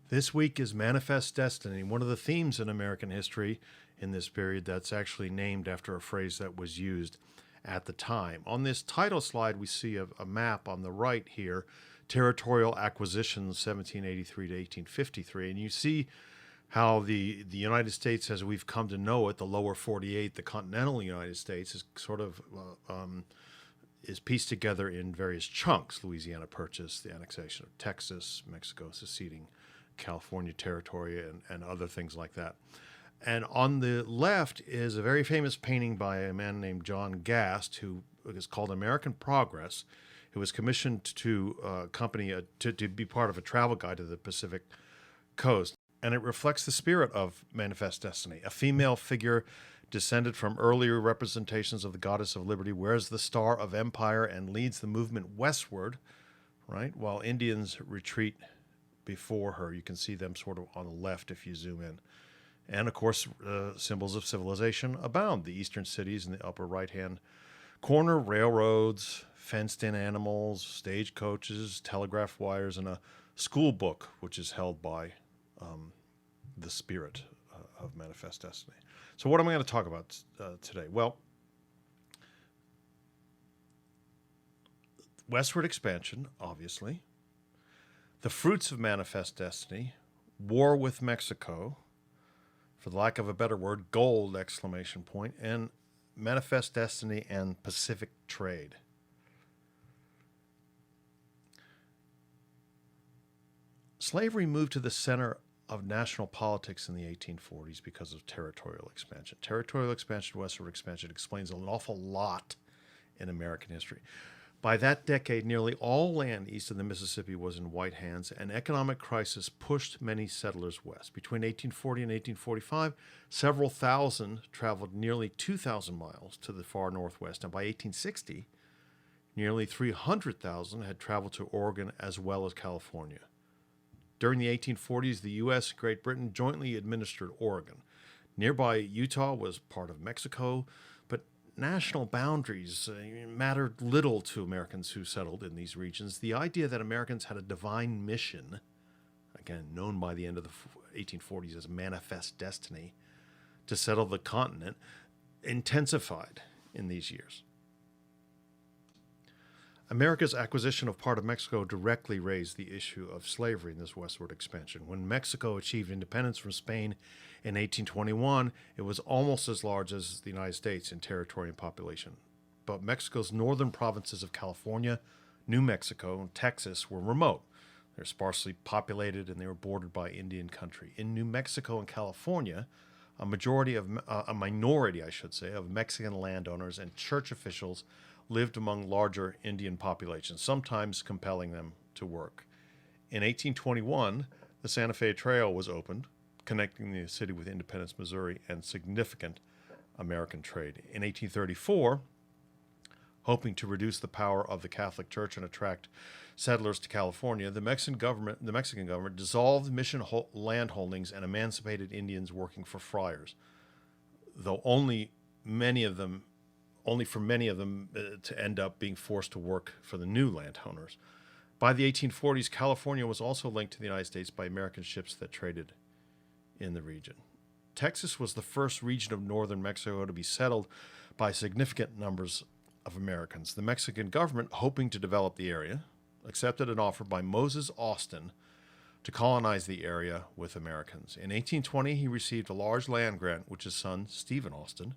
This week is Manifest Destiny, one of the themes in American history in this period that's actually named after a phrase that was used at the time. On this title slide, we see a map on the right here, territorial acquisitions 1783 to 1853, and you see how the United States, as we've come to know it, the lower 48, the continental United States, is sort of is pieced together in various chunks. Louisiana Purchase, the annexation of Texas, Mexico seceding California territory, and other things like that. And on the left is a very famous painting by a man named John Gast, who is called American Progress, who was commissioned to to be part of a travel guide to the Pacific coast. And it reflects the spirit of Manifest Destiny. A female figure descended from earlier representations of the goddess of liberty wears the star of empire and leads the movement westward, right, while Indians retreat before her. You can see them sort of on the left if you zoom in. And of course, symbols of civilization abound. The eastern cities in the upper right-hand corner, railroads, fenced-in animals, stagecoaches, telegraph wires, and a school book, which is held by the spirit of Manifest Destiny. So what am I going to talk about today? Well, westward expansion, obviously. The fruits of Manifest Destiny, war with Mexico, for the lack of a better word, gold, exclamation point, and Manifest Destiny and Pacific trade. Slavery moved to the center of national politics in the 1840s because of territorial expansion. Territorial expansion, westward expansion, explains an awful lot in American history. By that decade, nearly all land east of the Mississippi was in white hands, and economic crisis pushed many settlers west. Between 1840 and 1845, several thousand traveled nearly 2,000 miles to the far northwest, and by 1860, nearly 300,000 had traveled to Oregon as well as California. During the 1840s, the U.S. and Great Britain jointly administered Oregon. Nearby Utah was part of Mexico, but national boundaries mattered little to Americans who settled in these regions. The idea that Americans had a divine mission, again known by the end of the 1840s as Manifest Destiny, to settle the continent, intensified in these years. America's acquisition of part of Mexico directly raised the issue of slavery in this westward expansion. When Mexico achieved independence from Spain in 1821, it was almost as large as the United States in territory and population. But Mexico's northern provinces of California, New Mexico, and Texas were remote. They're sparsely populated and they were bordered by Indian country. In New Mexico and California, a minority, of Mexican landowners and church officials lived among larger Indian populations, sometimes compelling them to work. In 1821, the Santa Fe Trail was opened, connecting the city with Independence, Missouri, and significant American trade. In 1834, hoping to reduce the power of the Catholic Church and attract settlers to California, the Mexican government dissolved mission land holdings and emancipated Indians working for friars, though only for many of them to end up being forced to work for the new landowners. By the 1840s, California was also linked to the United States by American ships that traded in the region. Texas was the first region of northern Mexico to be settled by significant numbers of Americans. The Mexican government, hoping to develop the area, accepted an offer by Moses Austin to colonize the area with Americans. In 1820, he received a large land grant, which his son, Stephen Austin,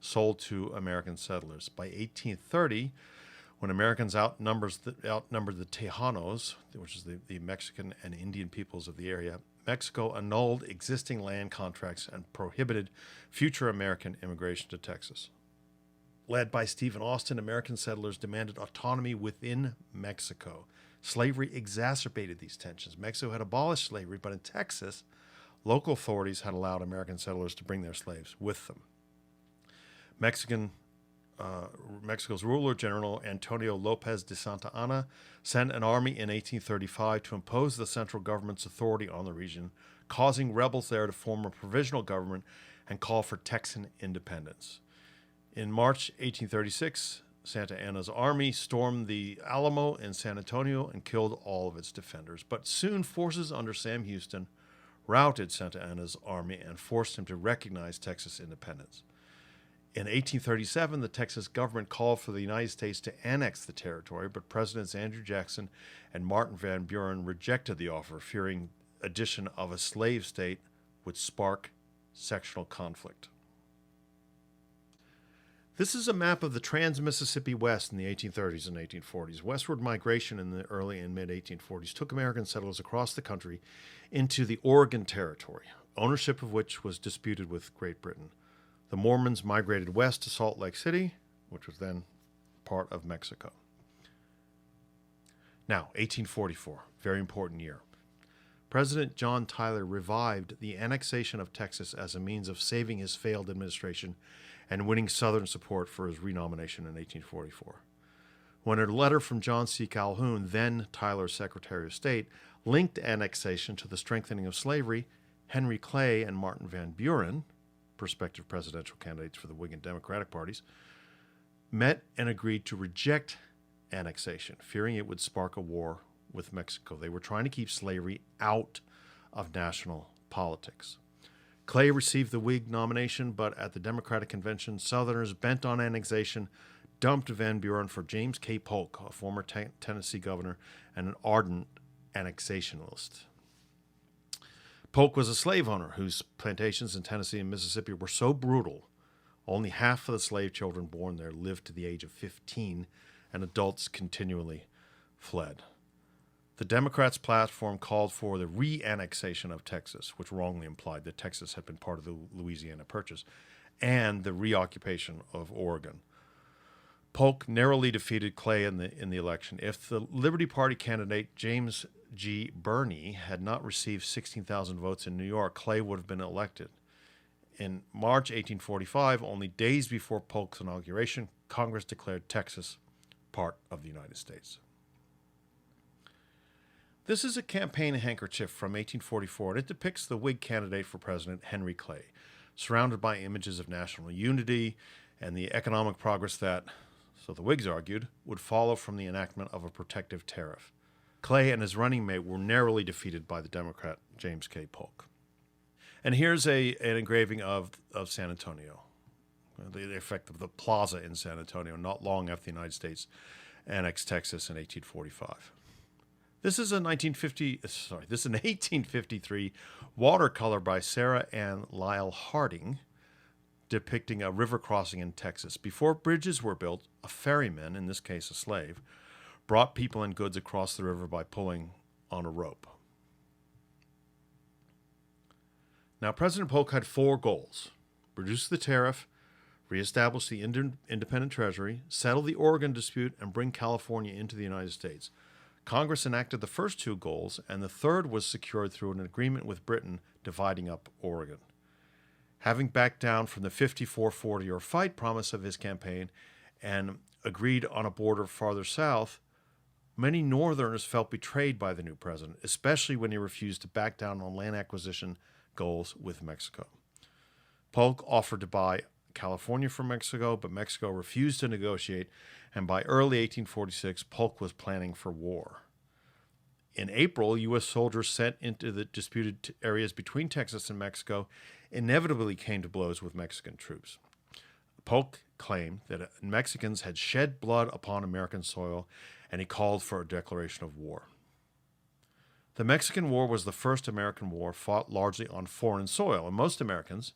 sold to American settlers. By 1830, when Americans outnumbered the Tejanos, which is the Mexican and Indian peoples of the area, Mexico annulled existing land contracts and prohibited future American immigration to Texas. Led by Stephen Austin, American settlers demanded autonomy within Mexico. Slavery exacerbated these tensions. Mexico had abolished slavery, but in Texas, local authorities had allowed American settlers to bring their slaves with them. Mexico's ruler, General Antonio Lopez de Santa Anna, sent an army in 1835 to impose the central government's authority on the region, causing rebels there to form a provisional government and call for Texan independence. In March 1836, Santa Anna's army stormed the Alamo in San Antonio and killed all of its defenders. But soon forces under Sam Houston routed Santa Anna's army and forced him to recognize Texas independence. In 1837, the Texas government called for the United States to annex the territory, but Presidents Andrew Jackson and Martin Van Buren rejected the offer, fearing addition of a slave state would spark sectional conflict. This is a map of the trans-Mississippi West in the 1830s and 1840s. Westward migration in the early and mid-1840s took American settlers across the country into the Oregon Territory, ownership of which was disputed with Great Britain. The Mormons migrated west to Salt Lake City, which was then part of Mexico. Now, 1844, very important year. President John Tyler revived the annexation of Texas as a means of saving his failed administration and winning Southern support for his renomination in 1844. When a letter from John C. Calhoun, then Tyler's Secretary of State, linked annexation to the strengthening of slavery, Henry Clay and Martin Van Buren, prospective presidential candidates for the Whig and Democratic parties, met and agreed to reject annexation, fearing it would spark a war with Mexico. They were trying to keep slavery out of national politics. Clay received the Whig nomination, but at the Democratic convention, Southerners bent on annexation dumped Van Buren for James K. Polk, a former Tennessee governor and an ardent annexationalist. Polk was a slave owner whose plantations in Tennessee and Mississippi were so brutal, only half of the slave children born there lived to the age of 15, and adults continually fled. The Democrats' platform called for the re-annexation of Texas, which wrongly implied that Texas had been part of the Louisiana Purchase, and the reoccupation of Oregon. Polk narrowly defeated Clay in the election. If the Liberty Party candidate James G. Birney had not received 16,000 votes in New York, Clay would have been elected. In March 1845, only days before Polk's inauguration, Congress declared Texas part of the United States. This is a campaign handkerchief from 1844, and it depicts the Whig candidate for president, Henry Clay, surrounded by images of national unity and the economic progress that, so the Whigs argued, would follow from the enactment of a protective tariff. Clay and his running mate were narrowly defeated by the Democrat James K. Polk. And here's an engraving of San Antonio, the effect of the plaza in San Antonio, not long after the United States annexed Texas in 1845. This is an 1853 watercolor by Sarah Ann Lyle Harding depicting a river crossing in Texas. Before bridges were built, a ferryman, in this case a slave, brought people and goods across the river by pulling on a rope. Now, President Polk had 4 goals: reduce the tariff, reestablish the independent treasury, settle the Oregon dispute, and bring California into the United States. Congress enacted the first 2 goals, and the third was secured through an agreement with Britain dividing up Oregon. Having backed down from the 54-40 or fight promise of his campaign and agreed on a border farther south, many Northerners felt betrayed by the new president, especially when he refused to back down on land acquisition goals with Mexico. Polk offered to buy California from Mexico, but Mexico refused to negotiate, and by early 1846, Polk was planning for war. In April, U.S. soldiers sent into the disputed areas between Texas and Mexico inevitably came to blows with Mexican troops. Polk claimed that Mexicans had shed blood upon American soil, and he called for a declaration of war. The Mexican War was the first American war fought largely on foreign soil, and most Americans,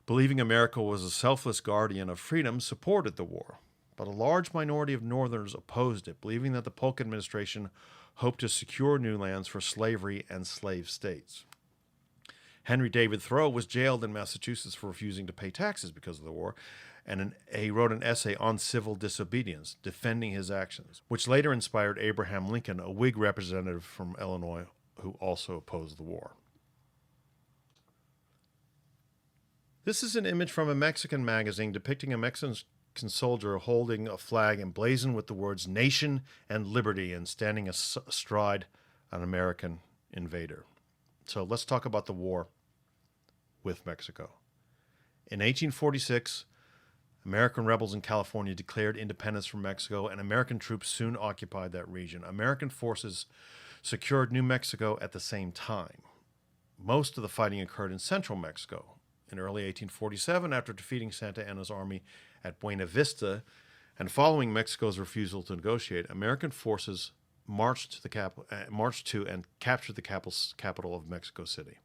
believing America was a selfless guardian of freedom, supported the war. But a large minority of Northerners opposed it, believing that the Polk administration hoped to secure new lands for slavery and slave states. Henry David Thoreau was jailed in Massachusetts for refusing to pay taxes because of the war, and he wrote an essay on civil disobedience, defending his actions, which later inspired Abraham Lincoln, a Whig representative from Illinois who also opposed the war. This is an image from a Mexican magazine depicting a Mexican soldier holding a flag emblazoned with the words "Nation" and "Liberty" and standing astride an American invader. So let's talk about the war with Mexico. In 1846, American rebels in California declared independence from Mexico, and American troops soon occupied that region. American forces secured New Mexico at the same time. Most of the fighting occurred in central Mexico. In early 1847, after defeating Santa Anna's army at Buena Vista and following Mexico's refusal to negotiate, American forces marched to and captured the capital of Mexico City.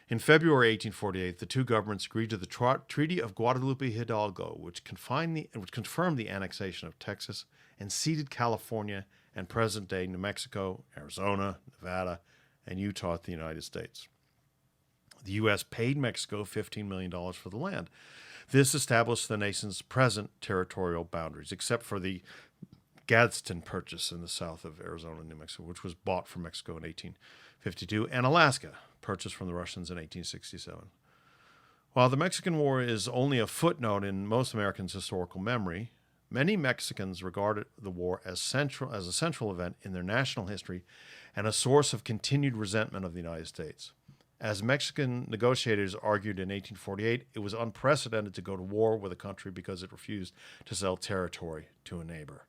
In February 1848, the two governments agreed to the Treaty of Guadalupe Hidalgo, which confirmed the annexation of Texas and ceded California and present-day New Mexico, Arizona, Nevada, and Utah to the United States. The U.S. paid Mexico $15 million for the land. This established the nation's present territorial boundaries, except for the Gadsden Purchase in the south of Arizona and New Mexico, which was bought from Mexico in 1852, and Alaska, purchased from the Russians in 1867. While the Mexican War is only a footnote in most Americans' historical memory, many Mexicans regarded the war as a central event in their national history and a source of continued resentment of the United States. As Mexican negotiators argued in 1848, it was unprecedented to go to war with a country because it refused to sell territory to a neighbor.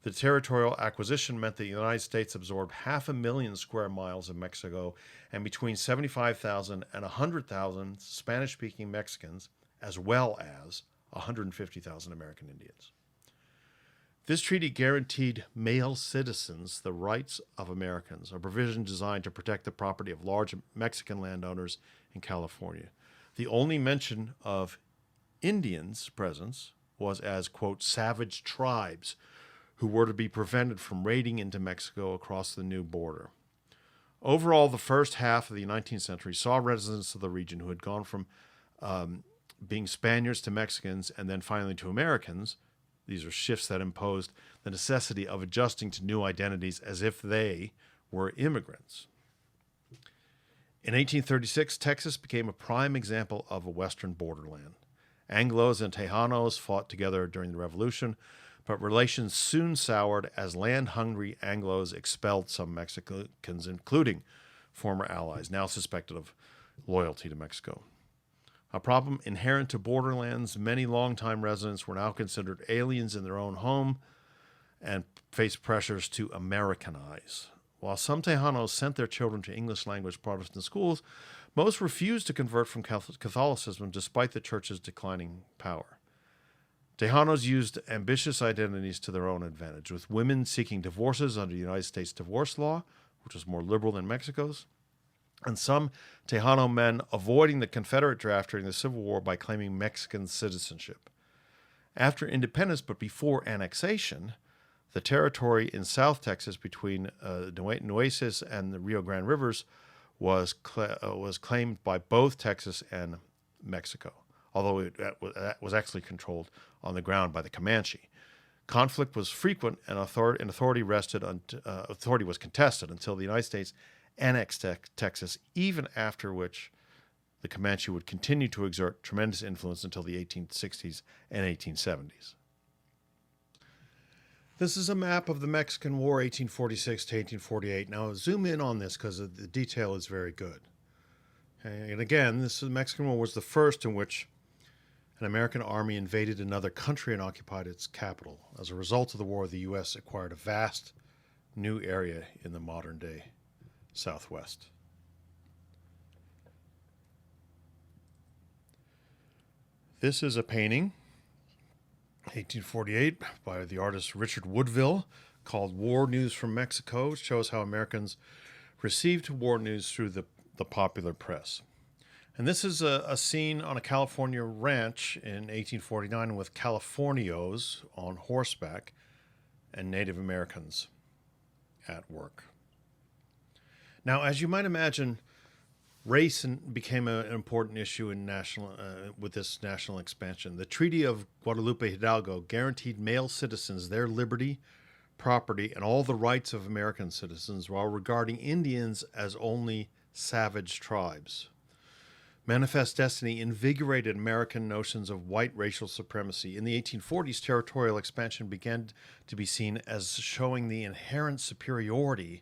The territorial acquisition meant that the United States absorbed 500,000 square miles of Mexico and between 75,000 and 100,000 Spanish-speaking Mexicans, as well as 150,000 American Indians. This treaty guaranteed male citizens the rights of Americans, a provision designed to protect the property of large Mexican landowners in California. The only mention of Indians' presence was as, quote, savage tribes who were to be prevented from raiding into Mexico across the new border. Overall, the first half of the 19th century saw residents of the region who had gone from being Spaniards to Mexicans and then finally to Americans. These are shifts that imposed the necessity of adjusting to new identities as if they were immigrants. In 1836, Texas became a prime example of a western borderland. Anglos and Tejanos fought together during the Revolution, but relations soon soured as land-hungry Anglos expelled some Mexicans, including former allies, now suspected of loyalty to Mexico. A problem inherent to borderlands, many longtime residents were now considered aliens in their own home and faced pressures to Americanize. While some Tejanos sent their children to English-language Protestant schools, most refused to convert from Catholicism despite the church's declining power. Tejanos used ambitious identities to their own advantage, with women seeking divorces under the United States divorce law, which was more liberal than Mexico's, and some Tejano men avoiding the Confederate draft during the Civil War by claiming Mexican citizenship. After independence, but before annexation, the territory in South Texas between Nueces and the Rio Grande Rivers was claimed by both Texas and Mexico, although it was actually controlled on the ground by the Comanche. Conflict was frequent, and authority was contested until the United States annexed Texas, even after which the Comanche would continue to exert tremendous influence until the 1860s and 1870s. This is a map of the Mexican War, 1846 to 1848. Now, zoom in on this because the detail is very good. Okay? And again, the Mexican War was the first in which an American army invaded another country and occupied its capital. As a result of the war, the U.S. acquired a vast new area in the modern-day Southwest. This is a painting, 1848, by the artist Richard Woodville, called War News from Mexico. It shows how Americans received war news through the popular press. And this is a scene on a California ranch in 1849 with Californios on horseback and Native Americans at work. Now, as you might imagine, race became an important issue in with this national expansion. The Treaty of Guadalupe Hidalgo guaranteed male citizens their liberty, property, and all the rights of American citizens, while regarding Indians as only savage tribes. Manifest Destiny invigorated American notions of white racial supremacy. In the 1840s, territorial expansion began to be seen as showing the inherent superiority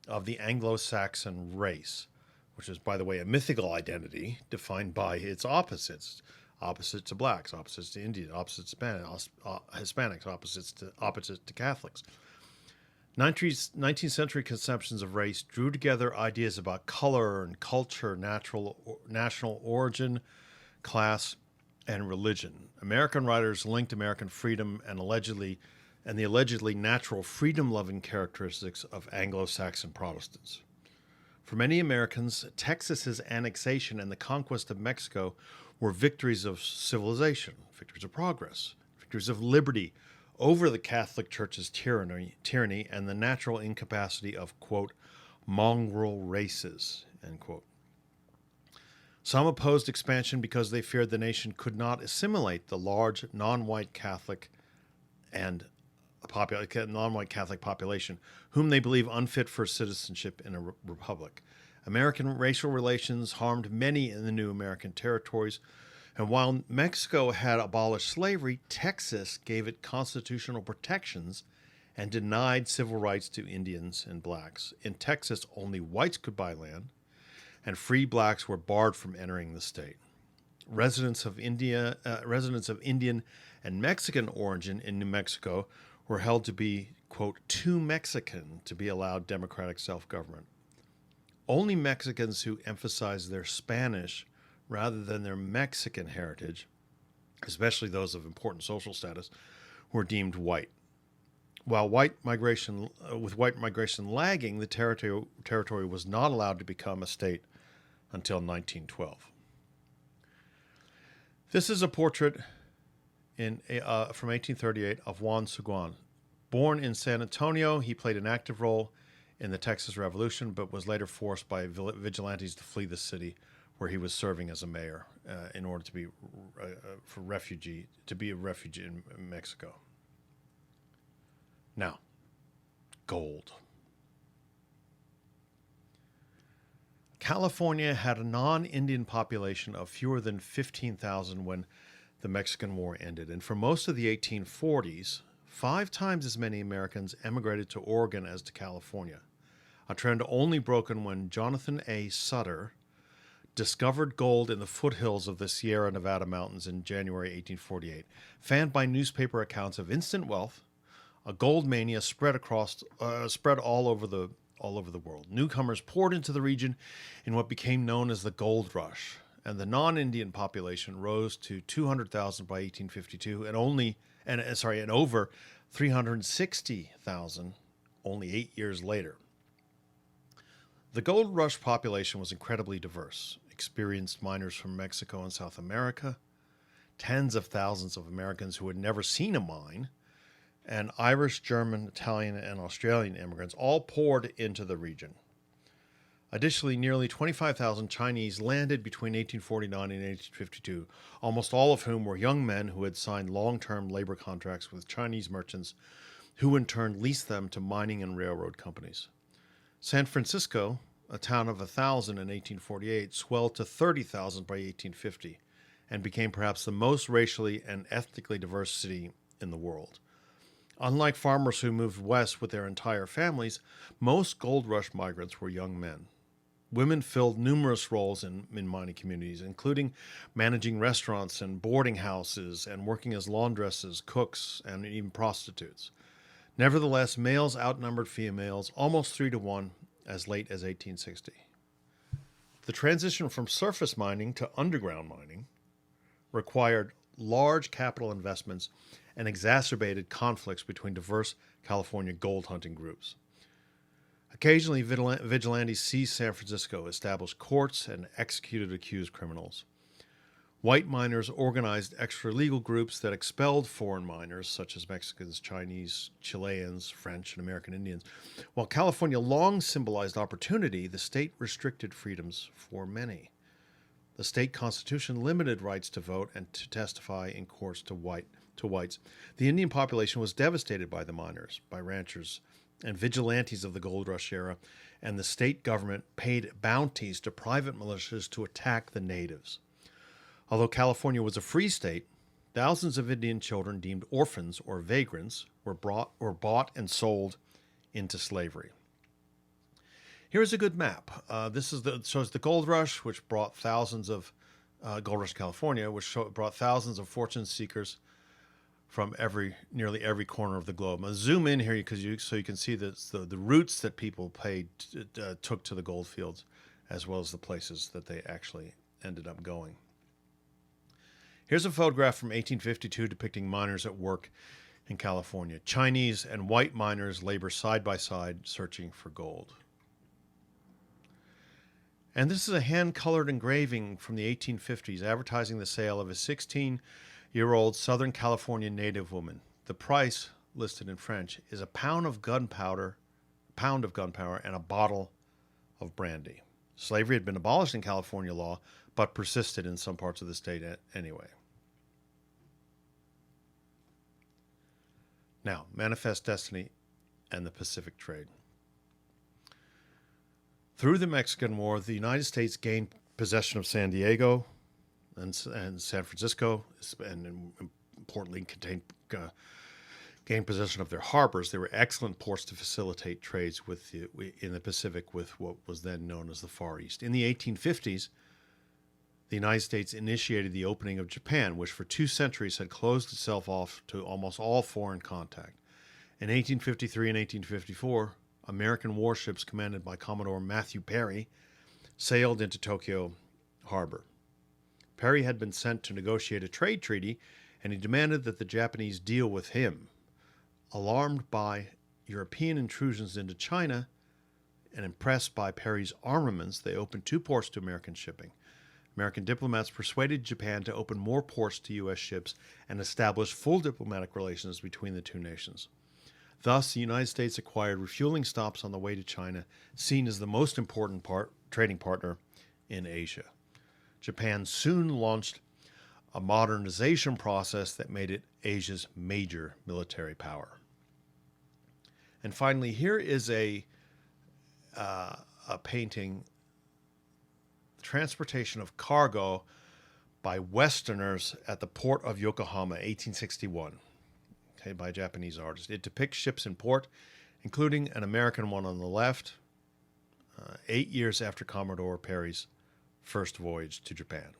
of the Anglo-Saxon race, which is, by the way, a mythical identity defined by its opposites, opposite to blacks, opposites to Indians, opposites to Hispanics, opposites to Catholics. 19th century conceptions of race drew together ideas about color and culture, national origin, class, and religion. American writers linked American freedom and the allegedly natural freedom-loving characteristics of Anglo-Saxon Protestants. For many Americans, Texas's annexation and the conquest of Mexico were victories of civilization, victories of progress, victories of liberty over the Catholic Church's tyranny and the natural incapacity of, quote, mongrel races, end quote. Some opposed expansion because they feared the nation could not assimilate the large non-white Catholic population, whom they believe unfit for citizenship in a republic. American racial relations harmed many in the new American territories, and while Mexico had abolished slavery, Texas gave it constitutional protections and denied civil rights to Indians and blacks. In Texas, only whites could buy land, and free blacks were barred from entering the state. Residents of Indian and Mexican origin in New Mexico were held to be, quote, too Mexican to be allowed democratic self-government. Only Mexicans who emphasized their Spanish rather than their Mexican heritage, especially those of important social status, were deemed white. While white migration lagging, the territory was not allowed to become a state until 1912. This is a portrait from 1838 of Juan Suguan. Born in San Antonio, he played an active role in the Texas Revolution, but was later forced by vigilantes to flee the city, where he was serving as a mayor in order to be a refugee in Mexico. Now, gold. California had a non-Indian population of fewer than 15,000 when the Mexican War ended, and for most of the 1840s, 5 times as many Americans emigrated to Oregon as to California, a trend only broken when Jonathan A. Sutter discovered gold in the foothills of the Sierra Nevada mountains in January 1848. Fanned by newspaper accounts of instant wealth, a gold mania spread all over the world. Newcomers poured into the region in what became known as the Gold Rush, and the non-Indian population rose to 200,000 by 1852, and over 360,000 only 8 years later. The Gold Rush population was incredibly diverse. Experienced miners from Mexico and South America, tens of thousands of Americans who had never seen a mine, and Irish, German, Italian, and Australian immigrants all poured into the region. Additionally, nearly 25,000 Chinese landed between 1849 and 1852, almost all of whom were young men who had signed long-term labor contracts with Chinese merchants, who in turn leased them to mining and railroad companies. San Francisco, a town of 1,000 in 1848, swelled to 30,000 by 1850, and became perhaps the most racially and ethnically diverse city in the world. Unlike farmers who moved west with their entire families, most Gold Rush migrants were young men. Women filled numerous roles in mining communities, including managing restaurants and boarding houses and working as laundresses, cooks, and even prostitutes. Nevertheless, males outnumbered females almost 3-to-1 as late as 1860. The transition from surface mining to underground mining required large capital investments and exacerbated conflicts between diverse California gold hunting groups. Occasionally, vigilantes seized San Francisco, established courts, and executed accused criminals. White miners organized extra-legal groups that expelled foreign miners, such as Mexicans, Chinese, Chileans, French, and American Indians. While California long symbolized opportunity, the state restricted freedoms for many. The state constitution limited rights to vote and to testify in courts to whites. The Indian population was devastated by the miners, by ranchers, and vigilantes of the Gold Rush era, and the state government paid bounties to private militias to attack the natives. Although California was a free state, thousands of Indian children deemed orphans or vagrants were bought and sold into slavery. Here's a good map. This shows the Gold Rush, which brought thousands of Gold Rush, California, which brought thousands of fortune seekers from nearly every corner of the globe. I'll zoom in here so you can see the routes that people took to the gold fields, as well as the places that they actually ended up going. Here's a photograph from 1852 depicting miners at work in California. Chinese and white miners labor side by side searching for gold. And this is a hand-colored engraving from the 1850s advertising the sale of a 16-year-old Southern California native woman. The price, listed in French, is a pound of gunpowder and a bottle of brandy. Slavery had been abolished in California law, but persisted in some parts of the state anyway. Now, Manifest Destiny and the Pacific trade. Through the Mexican War, the United States gained possession of San Diego and San Francisco, and importantly, gained possession of their harbors. They were excellent ports to facilitate trades in the Pacific with what was then known as the Far East. In the 1850s, the United States initiated the opening of Japan, which for 2 centuries had closed itself off to almost all foreign contact. In 1853 and 1854, American warships commanded by Commodore Matthew Perry sailed into Tokyo Harbor. Perry had been sent to negotiate a trade treaty, and he demanded that the Japanese deal with him. Alarmed by European intrusions into China and impressed by Perry's armaments, they opened 2 ports to American shipping. American diplomats persuaded Japan to open more ports to U.S. ships and establish full diplomatic relations between the 2 nations. Thus, the United States acquired refueling stops on the way to China, seen as the most important trading partner in Asia. Japan soon launched a modernization process that made it Asia's major military power. And finally, here is a painting, Transportation of Cargo by Westerners at the Port of Yokohama, 1861, by a Japanese artist. It depicts ships in port, including an American one on the left, 8 years after Commodore Perry's first voyage to Japan.